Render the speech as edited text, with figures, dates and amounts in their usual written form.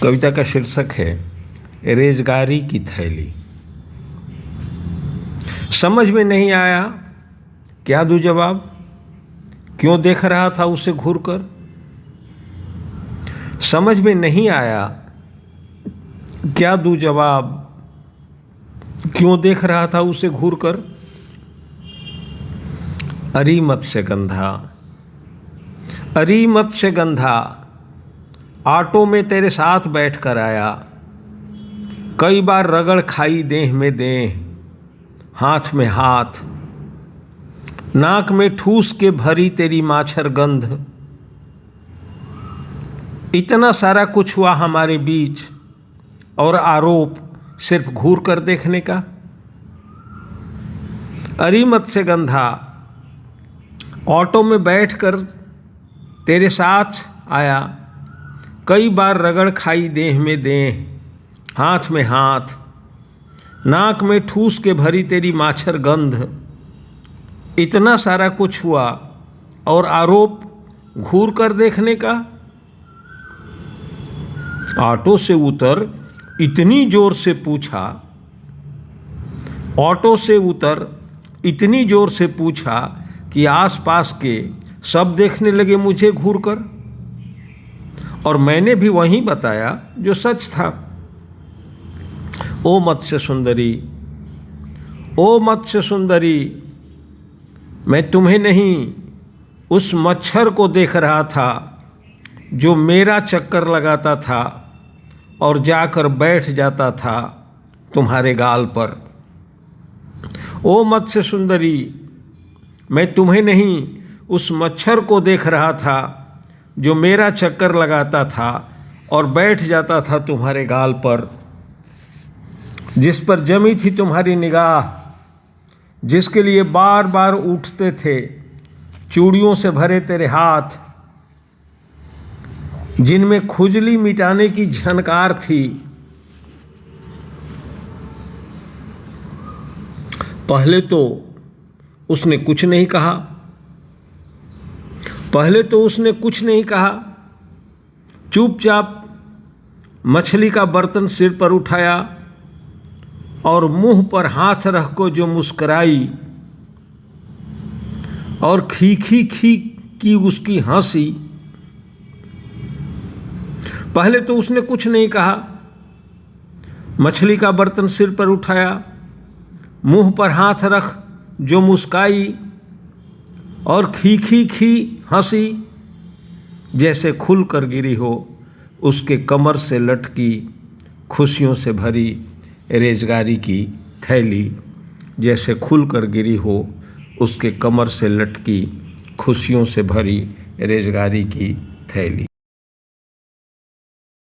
कविता का शीर्षक है रेजगारी की थैली। समझ में नहीं आया क्या दूँ जवाब, क्यों देख रहा था उसे घूरकर। समझ में नहीं आया क्या दूँ जवाब, क्यों देख रहा था उसे घूरकर। अरी मत्स्य गंधा, अरी मत्स्य गंधा, ऑटो में तेरे साथ बैठ कर आया। कई बार रगड़ खाई देह में देह, हाथ में हाथ, नाक में ठूस के भरी तेरी माछर गंध। इतना सारा कुछ हुआ हमारे बीच, और आरोप सिर्फ घूर कर देखने का। अरी मत्स्य गंधा, ऑटो में बैठकर तेरे साथ आया। कई बार रगड़ खाई देह में देह, हाथ में हाथ, नाक में ठूस के भरी तेरी माछर गंध। इतना सारा कुछ हुआ और आरोप घूर कर देखने का। ऑटो से उतर इतनी जोर से पूछा, ऑटो से उतर इतनी जोर से पूछा कि आसपास के सब देखने लगे मुझे घूर कर। और मैंने भी वहीं बताया जो सच था। ओ मत्स्य सुंदरी, ओ मत्स्य सुंदरी, मैं तुम्हें नहीं उस मच्छर को देख रहा था जो मेरा चक्कर लगाता था और जाकर बैठ जाता था तुम्हारे गाल पर। ओ मत्स्य सुंदरी, मैं तुम्हें नहीं उस मच्छर को देख रहा था जो मेरा चक्कर लगाता था और बैठ जाता था तुम्हारे गाल पर, जिस पर जमी थी तुम्हारी निगाह, जिसके लिए बार बार उठते थे चूड़ियों से भरे तेरे हाथ, जिनमें खुजली मिटाने की झनकार थी। पहले तो उसने कुछ नहीं कहा, पहले तो उसने कुछ नहीं कहा। चुपचाप मछली का बर्तन सिर पर उठाया और मुंह पर हाथ रख को जो मुस्कुराई, और खी खी खी की उसकी हंसी। पहले तो उसने कुछ नहीं कहा, मछली का बर्तन सिर पर उठाया, मुंह पर हाथ रख जो मुस्काई, और खी खी खी हंसी, जैसे खुल कर गिरी हो उसके कमर से लटकी खुशियों से भरी रेजगारी की थैली। जैसे खुल कर गिरी हो उसके कमर से लटकी खुशियों से भरी रेजगारी की थैली।